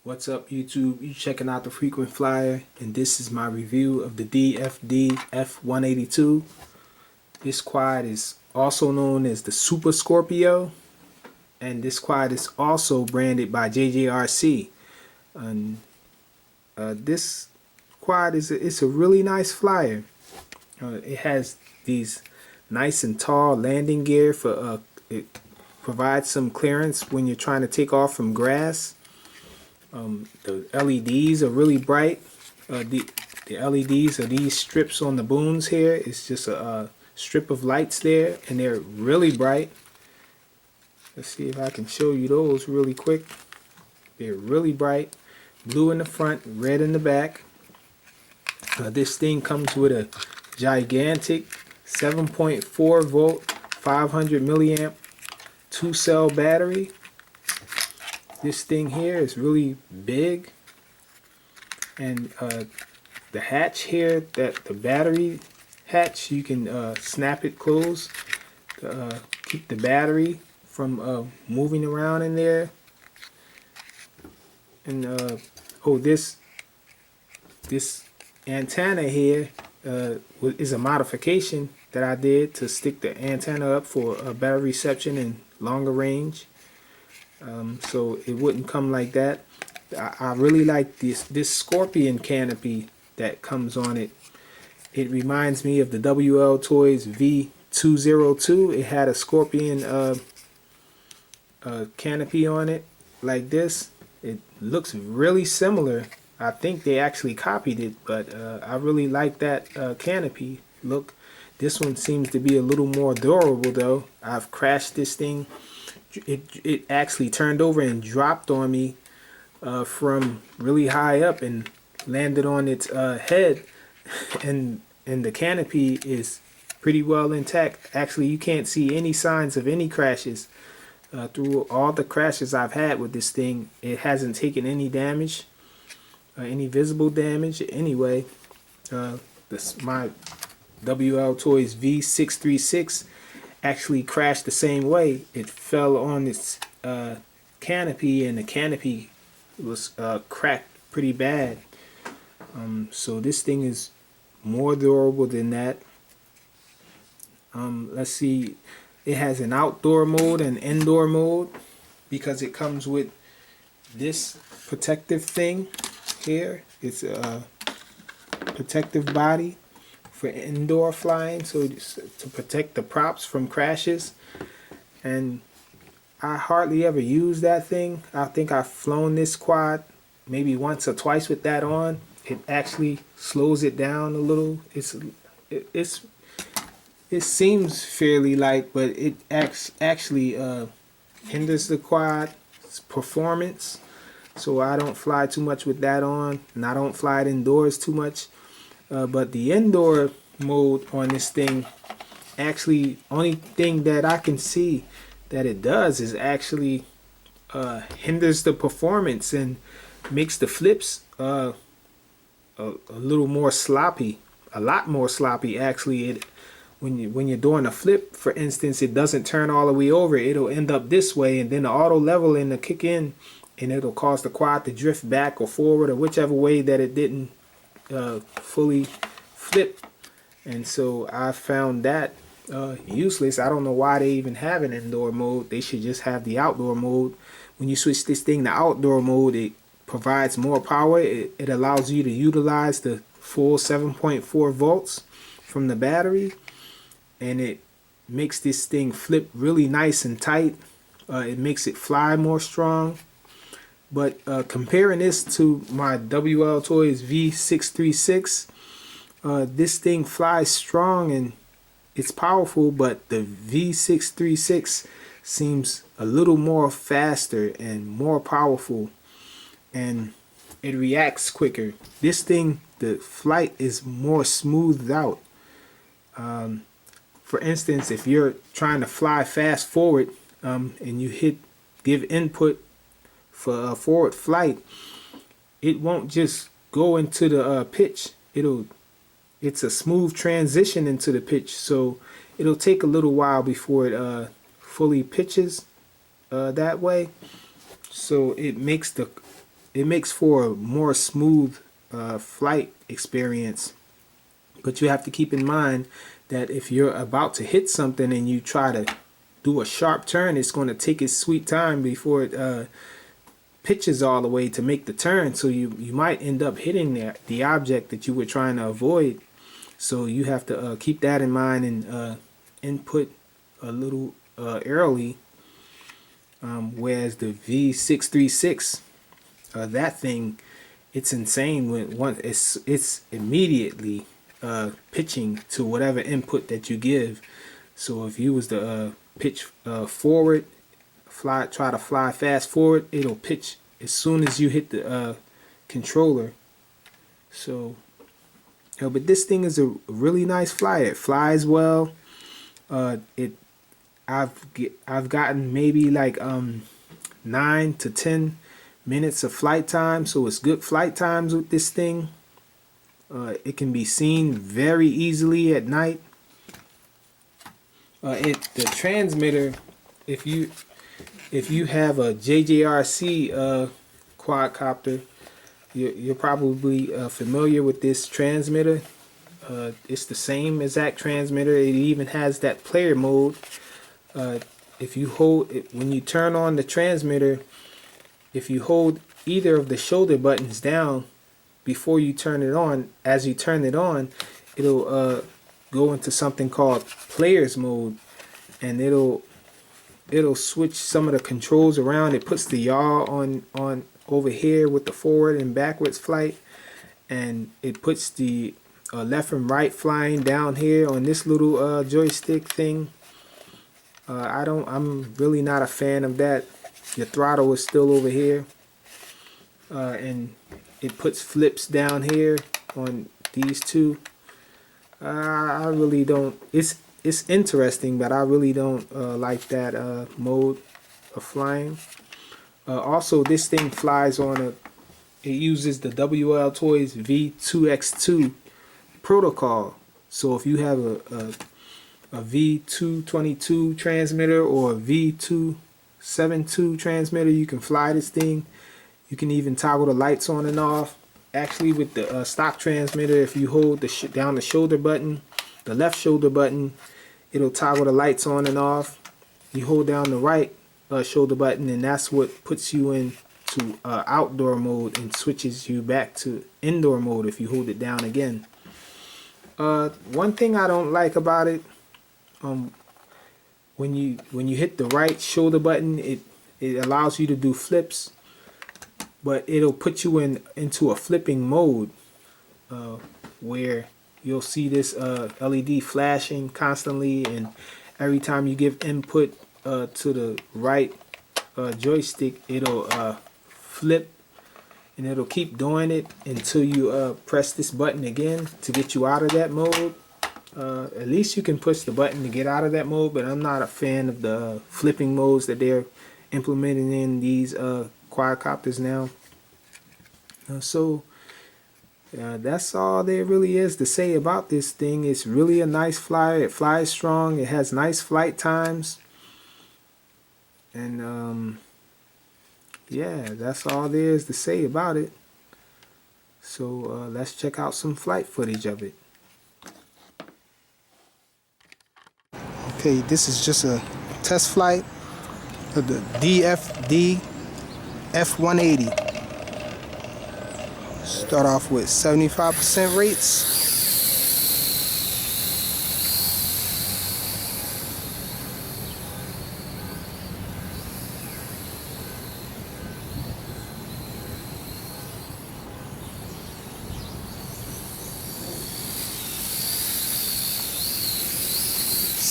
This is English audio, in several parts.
What's up, YouTube? You checking out the Frequent Flyer, and this is my review of the DFD F182. This quad is also known as the Super Scorpio, and this quad is also branded by JJRC. And this quad it's a really nice flyer. It has these nice and tall landing gear for it provides some clearance when you're trying to take off from grass. The LEDs are really bright. The LEDs are these strips on the booms here. It's just a strip of lights there, and they're really bright. Let's see if I can show you those really quick. They're really bright. Blue in the front, red in the back. This thing comes with a gigantic 7.4 volt, 500 milliamp, 2-cell battery. This thing here is really big, and the hatch here, that the battery hatch, you can snap it closed to keep the battery from moving around in there. And oh, this antenna here is a modification that I did to stick the antenna up for better reception and longer range. So it wouldn't come like that. I really like this scorpion canopy that comes on it. It reminds me of the WL Toys V202. It had a scorpion canopy on it like this. It looks really similar. I think they actually copied it, but I really like that canopy look. This one seems to be a little more durable though. I've crashed this thing. It actually turned over and dropped on me from really high up and landed on its head, and the canopy is pretty well intact. Actually, you can't see any signs of any crashes through all the crashes I've had with this thing. It hasn't taken any damage, any visible damage anyway. My WL Toys V636 actually crashed the same way. It fell on its canopy, and the canopy was cracked pretty bad. So this thing is more durable than that. Let's see, it has an outdoor mode and indoor mode because it comes with this protective thing here. It's a protective body for indoor flying, so to protect the props from crashes. And I hardly ever use that thing. I think I've flown this quad maybe once or twice with that on. It actually slows it down a little. It seems fairly light, but it actually hinders the quad's performance. So I don't fly too much with that on, and I don't fly it indoors too much. But the indoor mode on this thing, actually, only thing that I can see that it does is actually hinders the performance and makes the flips a little more sloppy, a lot more sloppy actually. When you're doing a flip, for instance, it doesn't turn all the way over. It'll end up this way, and then the auto leveling will kick in, and it'll cause the quad to drift back or forward or whichever way that it didn't fully flip. And so I found that useless. I don't know why they even have an indoor mode. They should just have the outdoor mode. When you switch this thing to outdoor mode, it provides more power. It allows you to utilize the full 7.4 volts from the battery, and it makes this thing flip really nice and tight. It makes it fly more strong. But comparing this to my WL Toys V636, this thing flies strong and it's powerful, but the V636 seems a little more faster and more powerful, and it reacts quicker. This thing, the flight is more smoothed out. For instance, if you're trying to fly fast forward and you give input for a forward flight, it won't just go into the pitch. It's a smooth transition into the pitch, so it'll take a little while before it fully pitches that way. So it makes the it makes for a more smooth flight experience. But you have to keep in mind that if you're about to hit something and you try to do a sharp turn, it's going to take its sweet time before it pitches all the way to make the turn. So you might end up hitting the object that you were trying to avoid. So you have to keep that in mind and input a little early. Whereas the V636, that thing, it's insane when it's immediately pitching to whatever input that you give. So if you was to pitch forward, try to fly fast forward, it'll pitch as soon as you hit the controller. So, but this thing is a really nice flyer. It flies well. I've gotten maybe like 9 to 10 minutes of flight time, so it's good flight times with this thing. It can be seen very easily at night. The transmitter, if you have a JJRC quadcopter, you're probably familiar with this transmitter. It's the same exact transmitter. It even has that player mode. If you hold it, when you turn on the transmitter, if you hold either of the shoulder buttons down before you turn it on, as you turn it on, it'll go into something called players mode, and it'll switch some of the controls around. It puts the yaw on over here with the forward and backwards flight, and it puts the left and right flying down here on this little joystick thing. I'm really not a fan of that. Your throttle is still over here, and it puts flips down here on these two. I really don't. It's interesting, but I really don't like that mode of flying. Also, this thing flies on it uses the WL Toys V2X2 protocol. So if you have a V222 transmitter or a V272 transmitter, you can fly this thing. You can even toggle the lights on and off. Actually, with the stock transmitter, if you hold down the shoulder button, the left shoulder button, it'll toggle the lights on and off. You hold down the right shoulder button, and that's what puts you into outdoor mode and switches you back to indoor mode if you hold it down again. One thing I don't like about it, when you hit the right shoulder button, it allows you to do flips, but it'll put you into a flipping mode where you'll see this LED flashing constantly, and every time you give input to the right joystick, it'll flip, and it'll keep doing it until you press this button again to get you out of that mode. At least you can push the button to get out of that mode, but I'm not a fan of the flipping modes that they're implementing in these quadcopters now. That's all there really is to say about this thing. It's really a nice flyer. It flies strong. It has nice flight times. And yeah, that's all there is to say about it. So let's check out some flight footage of it. Okay, this is just a test flight of the DFD F180. Start off with 75% rates.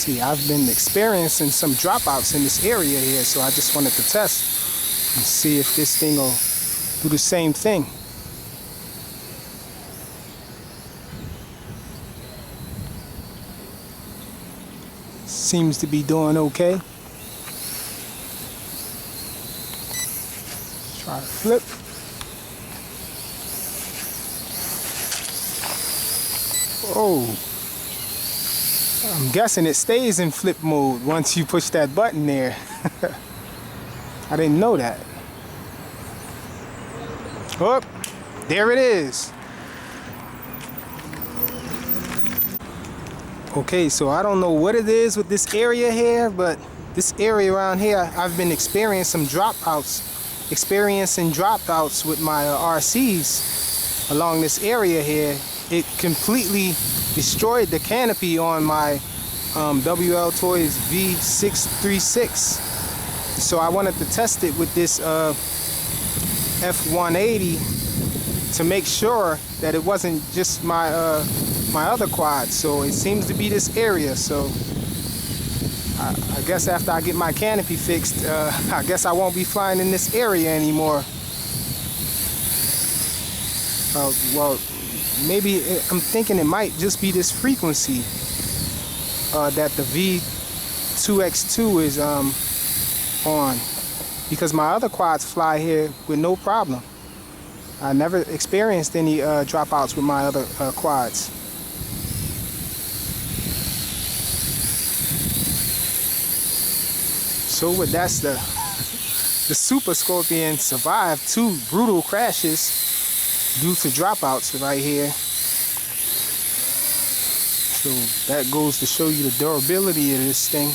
See, I've been experiencing some dropouts in this area here, so I just wanted to test and see if this thing will do the same thing. Seems to be doing okay. Try to flip. Oh. I'm guessing it stays in flip mode once you push that button there. I didn't know that. Oh, there it is. Okay, so I don't know what it is with this area here, but this area around here, I've been experiencing dropouts with my RCs along this area here. It completely destroyed the canopy on my WL Toys V636. So I wanted to test it with this F180 to make sure that it wasn't just my my other quad. So it seems to be this area. So I guess after I get my canopy fixed, I guess I won't be flying in this area anymore. Well, maybe I'm thinking it might just be this frequency that the V2X2 is on, because my other quads fly here with no problem. I never experienced any dropouts with my other quads. So that's the Super Scorpion survived 2 brutal crashes due to dropouts right here. So that goes to show you the durability of this thing.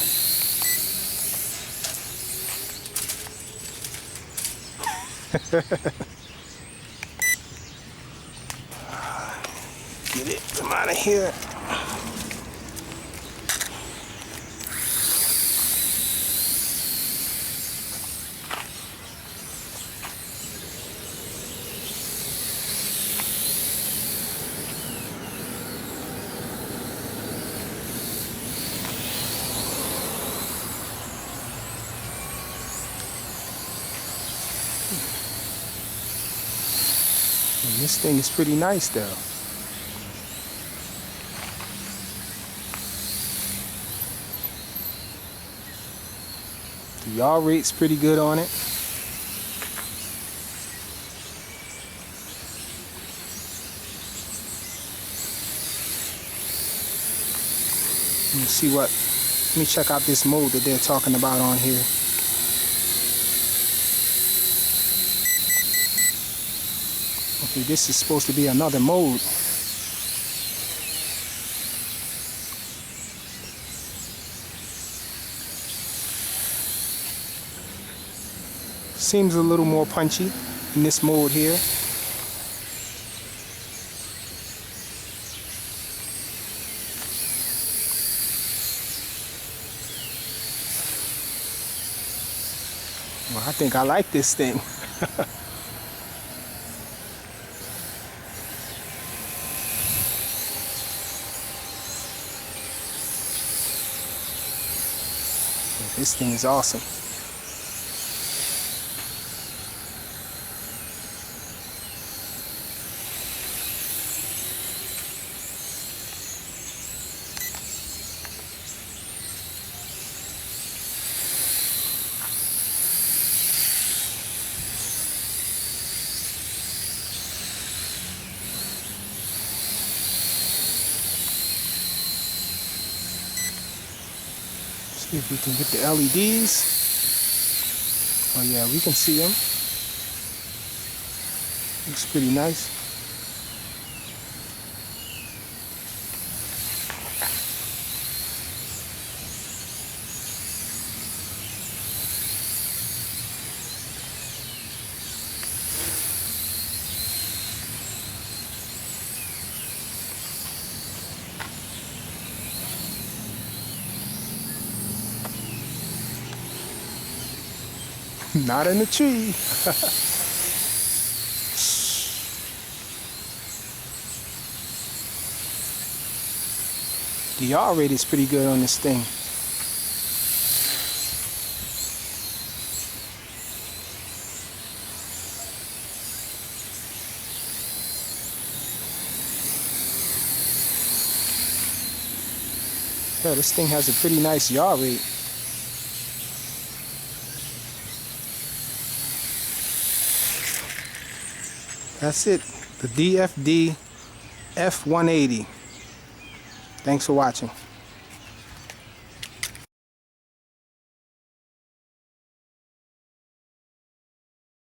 Get it, come out of here. And this thing is pretty nice though. The yaw rate's pretty good on it. Let me see what, let me check out this mode that they're talking about on here. Okay, this is supposed to be another mode. Seems a little more punchy in this mode here. Well, I think I like this thing. This thing is awesome. See if we can get the LEDs. Oh yeah, we can see them. Looks pretty nice. Not in the tree. The yaw rate is pretty good on this thing. Yeah, this thing has a pretty nice yaw rate. That's it, the DFD F180. Thanks for watching.